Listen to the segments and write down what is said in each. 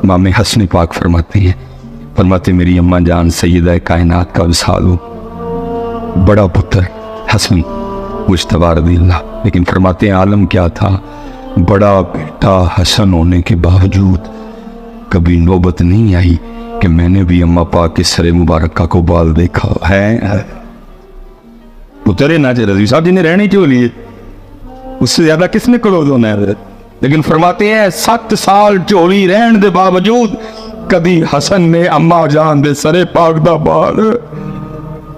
इमाम हसन पाक फरमाते मेरी अम्मा जान सैयदा कायनात का विसाल हो, बड़ा पुत्र हसन मुज्तबा रज़ियल्लाह, लेकिन फरमाते हैं आलम क्या था, बड़ा बेटा हसन होने के बावजूद कभी नौबत नहीं आई कि मैंने भी अम्मा पाक के सरे मुबारक को बाल देखा है। पुत्र ना रज़वी साहब जी ने रहने क्यों लिए, उससे ज्यादा किसने क्लोज होना है। लेकिन फरमाते हैं 7 साल झोली रहने के बावजूद कभी हसन ने अम्मा जान दे सरे पाक दा बाल,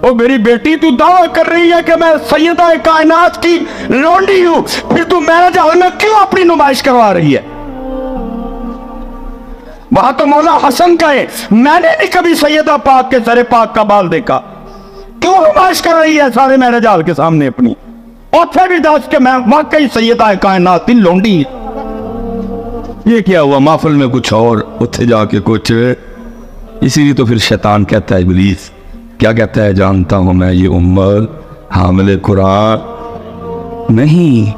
ओ मेरी बेटी तू दावा कर रही है कि मैं सैयदा कायनात की लौंडी हूं, फिर तू मैरिज हॉल में क्यों अपनी नुमाइश करवा रही है। वहां तो मौला हसन का है, मैंने नहीं कभी सैयदा पाक के सरे पाक का बाल देखा, क्यों नुमाइश कर रही है सारे मैरिज हॉल के सामने अपनी। और भी दस के मैं वाकई सैयदा कायनात की लौंडी। ये क्या हुआ, महफिल में कुछ और, उत्थे जाके कुछ। इसीलिए तो फिर शैतान कहता है, इब्लीस क्या कहता है, जानता हूं मैं ये उम्मत हामिले कुरान नहीं,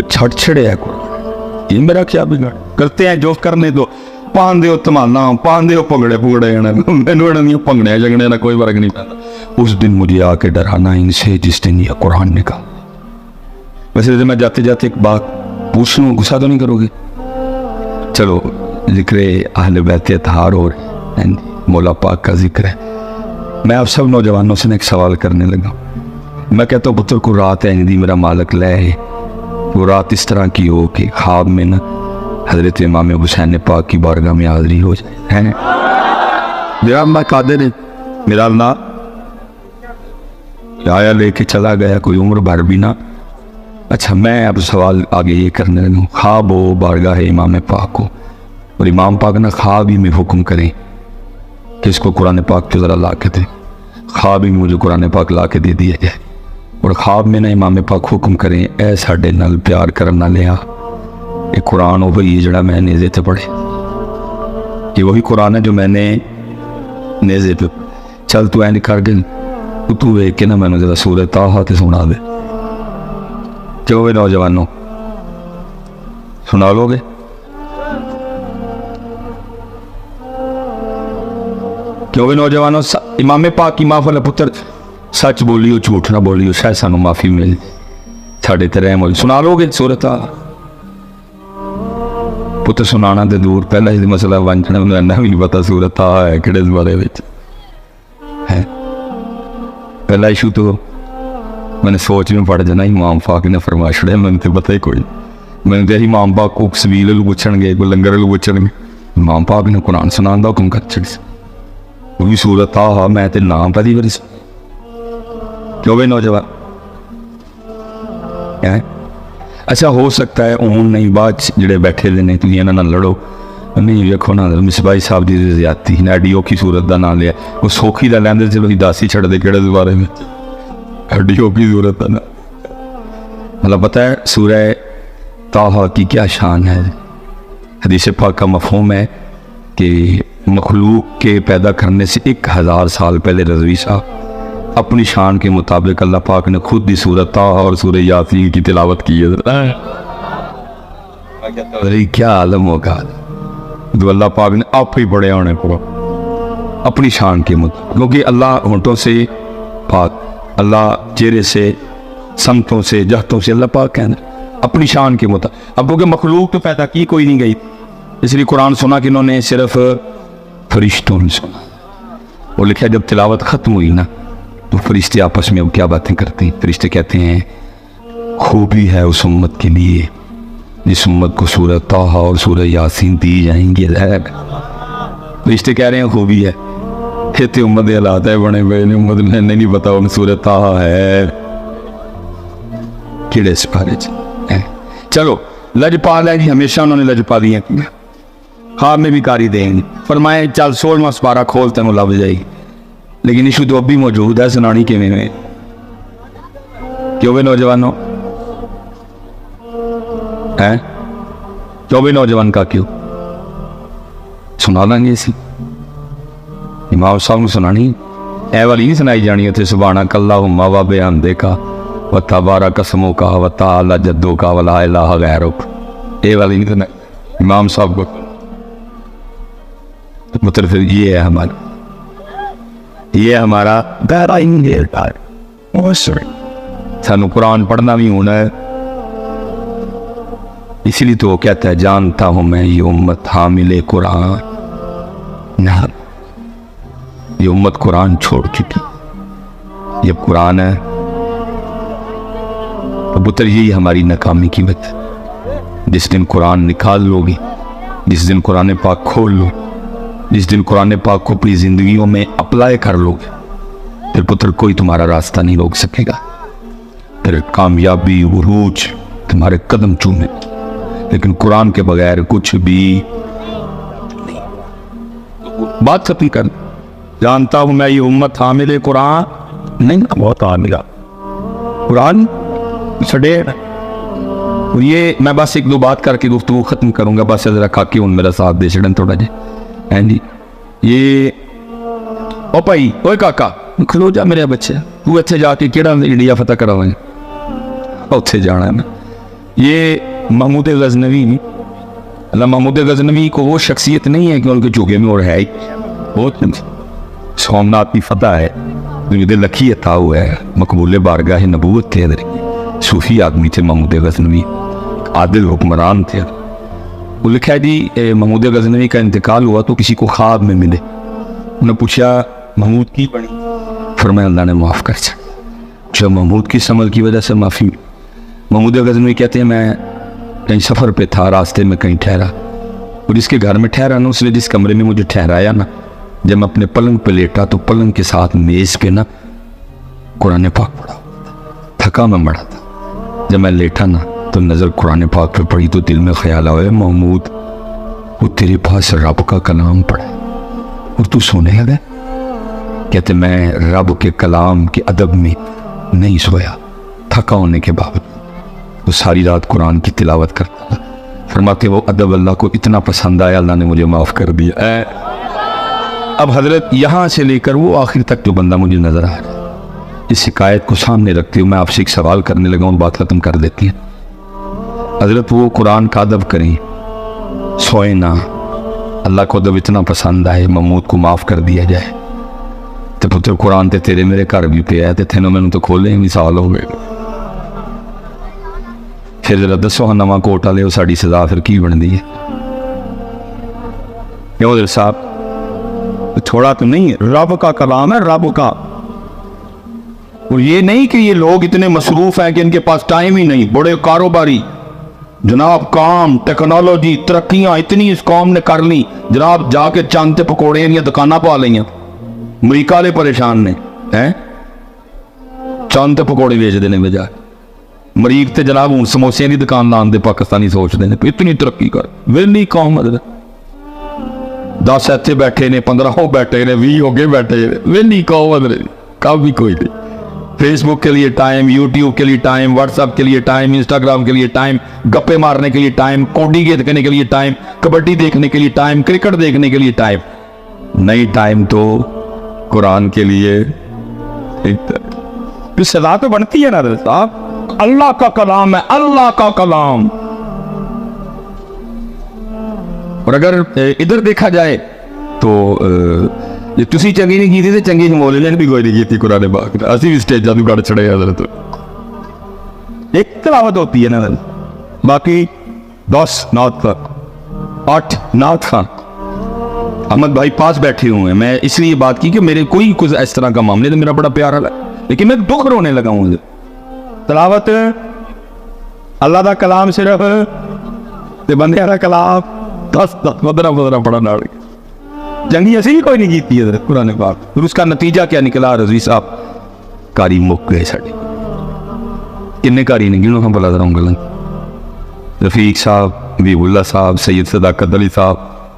छड़छड़े है कुरान, ये मेरा क्या बिगाड़। करते हैं जो करने दो, पान दो धमाना, पान दो भंगड़े भुगड़े, मैनू भंगड़े जगड़े ना कोई फर्क नहीं पैदा। उस दिन मुझे आके डराना इनसे जिस दिन यह कुरान निकाल। वैसे मैं जाते जाते एक बात पूछ लूँ, गुस्सा तो नहीं करोगे। चलो जिक्र अहले बैत अतहार और मौला पाक का जिक्र है, मैं आप सब नौजवानों से एक सवाल करने लगा। मैं कहता हूँ पुत्र को रात है दी मेरा मालिक ले, वो रात इस तरह की हो कि ख्वाब में ना हजरत इमाम हुसैन पाक की बारगाह में हाजिरी हो जाए, है मेरा अल्लाह कादिर है, मेरा अल्लाह आया लेके चला गया, कोई उम्र भर भी ना। अच्छा मैं अब सवाल आगे ये करने लगा, ख्वाब हो बारगाह है इमाम पाक को, और इमाम पाक ना ख्वाब ही में हुक्म करें कि इसको कुरान पाक को ज़रा ला के दे, ख्वाब ही में मुझे कुरान पाक ला के दे दिया जाए, और ख्वाब में ना इमाम पाक हुक्म करें ऐ साडे नाल प्यार करना लिया, ये कुरान हो भाई जड़ा मैं नेज़े ते पढ़े, ये वही कुरान है जो मैंने नेज़े पे, चल तू ऐन कर गए तू वेख के ना मैंने जरा सूरत ताहा ते सुना दे। क्यों वे नौजवानों सुना लोगे? क्यों वे नौजवानों, इमाम पाक की माफल पुत्र सच बोलियो झूठ ना बोलियो, शायद सानू माफी मिल साढ़े ते रहम होई। सुना लोगे सूरत पुत्र? सुनाना तो दूर, पहला ही मसला वंचना भी नहीं पता सूरत है कि बारे में है। पहला इशू तो मैंने सोच में पड़ जाना, इमाम पाक ने फरमा छड़े, मैंने तो पता ही कोई, मैंने तो इमाम पाक को सबील पूछणगे, कोई लंगर पूछणगे, इमाम पाक ने कुरान सुनाने का हुक्म कर छड़ी, वो भी सूरत आ मैं तो नाम पहली बारी। क्यों भाई नौजवान है? अच्छा हो सकता है हूँ नहीं बाद जोड़े बैठे ने तुम इन्होंने लड़ो नहीं, वेखो ना मिसबाई साहब की ज्यादती ने एडी औखी सूरत का नाम लिया, वो सौखी का लैंदे चलो दस ही छड़ते कि बारे में, एडी औखी सूरत का ना। मतलब पता है सूरह ताहा की क्या शान है। हदीस पाक का मफहूम है कि मखलूक के पैदा करने से 1000 साल पहले रज़वी साहब अपनी शान के मुताबिक अल्लाह पाक ने खुद ही सूरत ताहा और सूरह यासीन की तिलावत की है। क्या आलम होगा जो अल्लाह पाक ने आप ही बड़े होने को अपनी शान के मुताबिक, क्योंकि अल्लाह होंठों से पाक, अल्लाह चेहरे से, समतों से, जहतों से, अल्लाह पाक कहना अपनी शान के मुताबिक। अब क्योंकि मखलूक तो पैदा की कोई नहीं गई, इसलिए कुरान सुना कि इन्होंने सिर्फ फरिश्तों ने सुना। और लिखा जब तिलावत ख़त्म हुई ना तो फरिश्ते आपस में अब क्या बातें करते हैं, फरिश्ते कहते हैं खूबी है उस उम्मत के लिए जिस उम्मत को सूरह ताहा और सूरह यासीन दी जाएंगी। फरिश्ते कह रहे हैं खूबी है, कहते उम्मत के हालात है बने हुए ने, उम्मत में नहीं पता उन सूरह ताहा है किड़े सिपारे। चलो लजपाल है जी, हमेशा उन्होंने लजपा दी है, ख्वाब में भी कारी देंगे। फरमाए चल 16वां सिपारा खोल तेन लभ जाएगी, लेकिन इशू तो अब भी मौजूद है, सुनानी किवें में। क्यों भी नौजवानों है, क्यों भी नौजवान का क्यों सुना लेंगे इसी इमाम साहब को सुनानी, ए वाली नहीं सुनाई जानी उसे सुभाना कल्ला हुम्मा व बेहमदे का व तबारा कसमों का व ताला जद्दों का वला इलाहा गैरुक, ए वाली नहीं सुनाई इमाम साहब को। तो पुत्र फिर ये है हमारा दायरा सानू कुरान पढ़ना भी होना है। इसीलिए तो वो कहता है जानता हूं मैं ये उम्मत हामिले कुरान ना, ये उम्मत कुरान छोड़ चुकी, ये कुरान है। तो पुत्र यही हमारी नाकामी की वजह। जिस दिन कुरान निकाल लोगे, जिस दिन कुरान पाक खोल लो, जिस दिन कुरान पाक को अपनी जिंदगियों में अप्लाई कर लोगे, फिर पुत्र कोई तुम्हारा रास्ता नहीं रोक सकेगा। फिर कामयाबी उरूज तुम्हारे कदम चूमे, लेकिन कुरान के बगैर कुछ भी नहीं। बात खत्म कर। जानता हूं मैं ये उम्मत हामिले कुरान नहीं, बहुत हामिला कुरान छड़े। और ये मैं बस एक दो बात करके गुफ्तगू खत्म करूंगा, बस जरा खाके उन मेरा साथ दे छड़न थोड़ा जी। हैं जी, ये ओ भाई ओए काका खलो जा मेरे बच्चे, तू इत्थे जाके केड़ा इंडिया फतह करावे, उत्थे जाना है। ये महमूद गजनवी, अल्लाह महमूद गजनवी को वो शख्सियत नहीं है कि उनके चूगे में और है ही बहुत सोमनाथ की फतह है, दुनिया लखी अता हुआ है, मकबूल बारगाह नबूवत थे, सूफी आदमी थे महमूद गजनवी, आदिल हुक्मरान थे। वो लिखा है जी महमूद गजनवी का इंतकाल हुआ तो किसी को ख्वाब में मिले, उन्हें पूछा महमूद की बनी, फरमाया अल्लाह ने माफ़ कर दिया। जब महमूद की समझ की वजह से माफ़ी। महमूद गजनवी कहते हैं मैं कहीं सफ़र पे था, रास्ते में कहीं ठहरा, और जिसके घर में ठहरा ना, उसने जिस कमरे में मुझे ठहराया ना, जब मैं अपने पलंग पे लेटा तो पलंग के साथ मेज़ पे ना कुरान पाक पढ़ा, थका मैं मरा था। जब मैं लेटा ना तो नज़र कुरान पाक पे पड़ी तो दिल में ख्याल आया महमूद वो तेरे पास रब का कलाम पढ़ा और तू सोने लगा। कहते मैं रब के कलाम के अदब में नहीं सोया, थका होने के बावजूद वो सारी रात कुरान की तिलावत करता। फरमाते वो अदब अल्लाह को इतना पसंद आया, अल्लाह ने मुझे माफ़ कर दिया। अब हजरत यहाँ से लेकर वो आखिर तक जो बंदा मुझे नज़र आ रहा है, इस शिकायत को सामने रखते हुए मैं आपसे एक सवाल करने लगा हूँ, बात ख़त्म कर देती है। हजरत वो कुरान का अदब करें, सोए ना, अल्लाह को अदब इतना पसंद आए, महमूद को माफ़ कर दिया जाए, तो पुत्र कुरान ते तेरे मेरे घर भी पे है, तेनों मैंने तो खोले भी साल हो गए। फिर जरा दसो हाँ नवा कोटा ले साड़ी सजा फिर की बनती है? क्यों साहब थोड़ा तो नहीं, रब का कलाम है, रब का। और ये नहीं कि ये लोग इतने मसरूफ हैं कि इनके पास टाइम ही नहीं, बड़े कारोबारी जनाब, काम टेक्नोलॉजी तरक्कियां इतनी इस कौम ने कर ली जनाब, जाके चंद ते पकौड़े या दुकाना पा लिया, अमरीका वाले परेशान ने हैं, चंद ते पकौड़े बेचते हैं बजाय मरीक ते जनाब हूँ समोसिया की दुकान लाने दे पाकिस्तानी सोचते हैं इतनी तरक्की कर। वेली कौम मतलब 10 इतने बैठे ने, 15 बैठे ने, 20 हो गए बैठे, वेली कौम मतलब कब भी कोई नहीं। फेसबुक के लिए टाइम, यूट्यूब के लिए टाइम, व्हाट्सएप के लिए टाइम, इंस्टाग्राम के लिए टाइम, गप्पे मारने के लिए टाइम, कौडी देखने के लिए टाइम, कबड्डी देखने के लिए टाइम, क्रिकेट देखने के लिए टाइम नहीं, टाइम तो कुरान के लिए। तो सजा तो बनती है ना साहब, अल्लाह का कलाम है, अल्लाह का कलाम। और अगर इधर देखा जाए तो जे तुसी चंगी नहीं की थी तो चंगी हिमोले ने भी कोई नहीं की कुरान पाक, असी भी स्टेजा तू गड़ छड़े हजरत। एक तिलावत होती है ना, बाकी 10 नात खान 8 नात खान अहमद भाई पास बैठे हुए हैं। मैं इसलिए बात की कि मेरे कोई कुछ इस तरह का मामले तो मेरा बड़ा प्यार है, लेकिन मैं दुख रोने लगा हूँ। तिलावत अल्लाह का कलाम सिर्फ ते बंदे का कलाम 10 15 पढ़ा ना, जंगी ऐसी भी कोई नहीं जीती है कुरान पाक। फिर उसका नतीजा क्या निकला रजी साहब, कारी मुक गए साढ़े, किन्ने कारी ने गिनो हम भला जरा गलन, रफीक साहब, हबीबुल्ला साहब, सैयद सदाकत अली साहब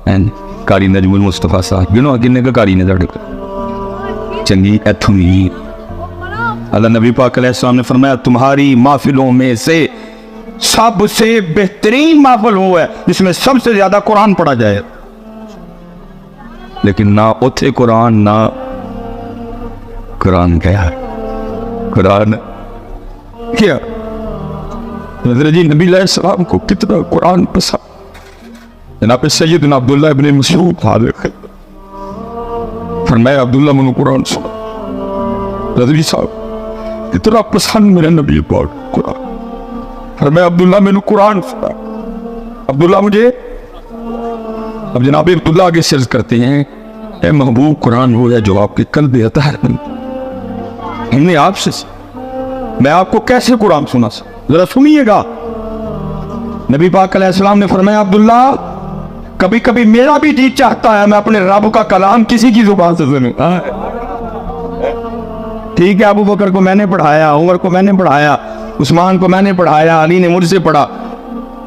एंड कारी नजमुल मुस्तफा साहब, गिनो किन्ने का कारी ने साढ़े चंगी इथों नहीं। अल्लाह नबी पाक अलैहिस्सलाम ने फरमाया तुम्हारी महफिलों में से सबसे बेहतरीन महफिल वो है जिसमें सबसे ज्यादा कुरान पढ़ा जाए, लेकिन ना उथे कुरान, ना कुरान क्या कुरान क्या जी नबी अलैहिस्सलाम को कितना कुरान पसंद। जनाब सैयदना अब्दुल्लाह इब्न मसऊद फरमाया अब्दुल्ला मैनू कुरान सुना। रज़वी साहब इतना पसंद मेरे नबी पाक कुरान, फरमाया अब्दुल्ला मैनू कुरान सुना। अब्दुल्ला मुझे, अब जनाब अब्दुल्ला आगे सर्ज करते हैं, ए महबूब कुरान हो या जो आपके कल्ब अतार हमने आपसे, मैं आपको कैसे कुरान सुना जरा सुनिएगा। नबी पाक अलैहिस्सलाम ने फरमाया अब्दुल्ला कभी कभी मेरा भी जी चाहता है मैं अपने रब का कलाम किसी की जुबान से सुनूं। ठीक है, अबू बकर को मैंने पढ़ाया, उमर को मैंने पढ़ाया, उस्मान को मैंने पढ़ाया, अली ने मुझसे पढ़ा,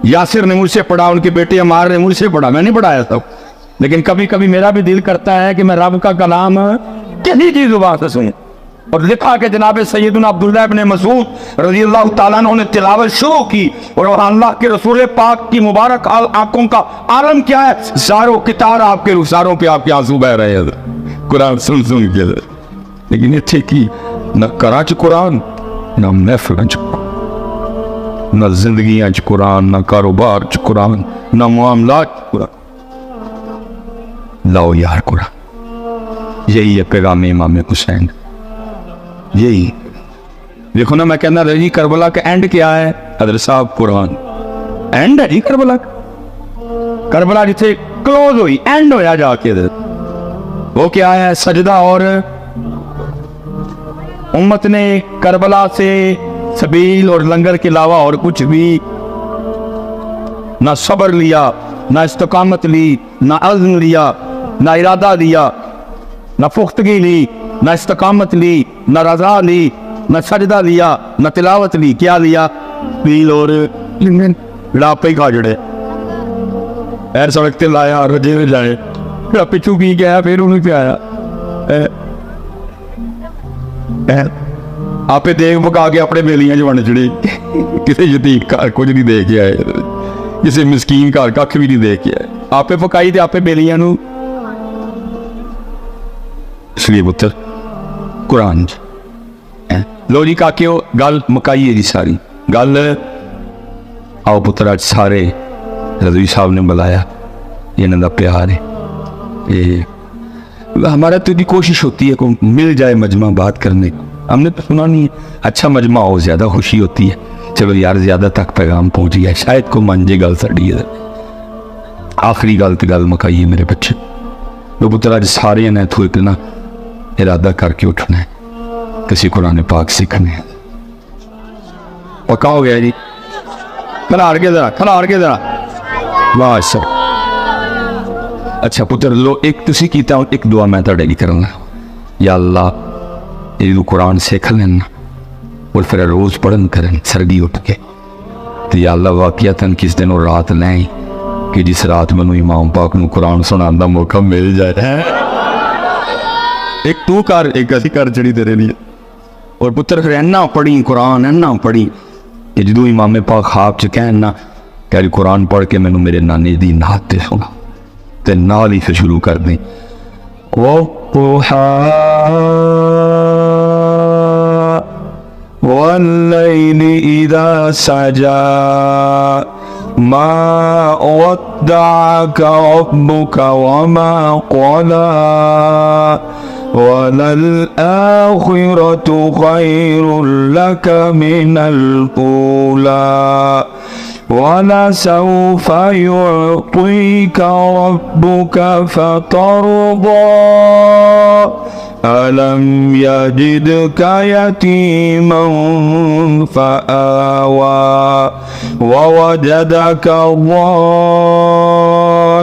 यासिर ने मुझसे पढ़ा, उनके बेटे अमार ने मुझसे पढ़ा, मैंने पढ़ाया सब। लेकिन कभी कभी मेरा भी दिल करता है कि मैं रब का कलाम किसी की जुबान से सुनूं। और लिखा कि जनाब सैयदना अब्दुल्लाह इब्न मसूद रज़ियल्लाहु ताला अन्हु ने तिलावत शुरू की और अल्लाह के रसूल पाक की मुबारक आंखों का आलम क्या है, ज़ारो कितार आपके रुखसारों पे आपके आंसू बह रहे हैं कुरान सुन सुन के। लेकिन इत्थे की न घरां च कुरान, न महफिलां च, न जिंदगियां च कुरान, न कारोबार च कुरान, न मामलात च कुरान। लाओ यार कुरान, यही है पैगाम इमाम हुसैन। यही देखो ना, मैं कहना रही करबला का एंड क्या है हजरत साहब, कुरान एंड है जी करबला। करबला जिथे क्लोज हुई, एंड होया जाके वो क्या है, सजदा। और उम्मत ने करबला से सबील और लंगर के अलावा और कुछ भी ना सब्र लिया, ना इस्तकामत ली, ना अज़्म लिया, ना इरादा लिया, ना पुख्तगी ली, ना इस्तकामत ली, ना रजा ली, ना सजदा लिया, ना तिलावत ली। क्या लिया? पील और लापे खा जड़े पैर सड़क ते लाया, रजे में जाए, फिर पिछू पी गया, फिर उन्हें पे आया आपे देख पका के अपने बेलियां च वंड चढ़े। किसी यतीम घर कुछ नहीं दे के आए, किसी मिसकीन घर कख भी नहीं दे के आए, आपे पकाई ते आपे बेलियां नू। इसलिए पुत्र कुरान लो जी काके गल मुकाई है जी सारी गल। आओ पुत्र अज सारे रज़वी साहब ने बुलाया, ये इन्हों प्यार है, ये हमारा तो भी कोशिश होती है को मिल जाए मजमा बात करने को। हमने तो सुना नहीं है, अच्छा मजमा हो ज़्यादा खुशी होती है। चलो यार ज़्यादा तक पैगाम पहुँच गया, शायद को मन जे गल साड़ी है। आखिरी गल तो गल मुकाई है मेरे बच्चे। लो पुत्र अज सारे ने इतों एक ना इरादा करके उठना है, किसी कुरान पाक सीखने है। पक्का हो गया जी? खलाड़ के जरा, खलाड़ के जरा, वाह सर। अच्छा पुत्र लो एक तुसी कीता, एक दुआ मैं तुहाडे लई करना। या अल्लाह ये कुरान सीख लेना और फिर रोज पढ़न करन सरगी उठ के। तो या अल्लाह वाकईतन किस दिन और रात नहीं कि जिस रात मैनू इमाम पाक नू कुरान सुनाने का मौका मिल जाए। एक तू कर, एक असी कर जड़ी तेरे लिए। और पुत्र फिर इन्ना पढ़ी कुरान, इन्ना पढ़ी कि जो इमाम पाक ख्वाब च कहना कि कुरान पढ़ के मैनू मेरे नानी दी नात ते सुना, ते नाल ही फिर शुरू कर दें वल्लैलि इज़ा सजा मा वद्दअका रब्बुका वमा क़ला वलल आखिरतु खैरुल लक मिनल ऊला वलसौफ युअतीका रब्बुका फतरदा अलम यजिदका यतीमन फआवा ववजदका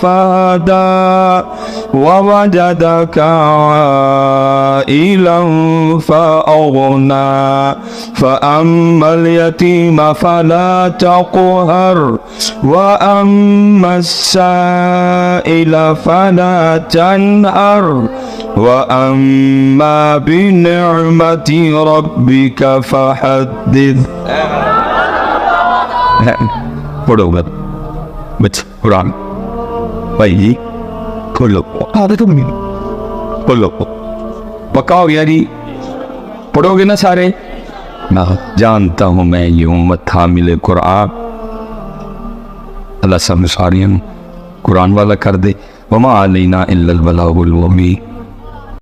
फहदा ववजदका आइलन फअगना फअम्मल यतीम फला तक़हर वअम्मस साइल फला तनहर वअम्मा बिनिअमति रब्बिका फहद्दिस। पढ़ो बच्चे कुरान भाई जी, खोलो खोलो, पक्का हो गया जी? पढ़ोगे ना सारे? मैं जानता हूँ मैं ये उम्मत हामिल कुरान। अल्लाह सब सारियों कुरान वाला कर दे। वमा अलैना इल्लल बलागुल मुबीन।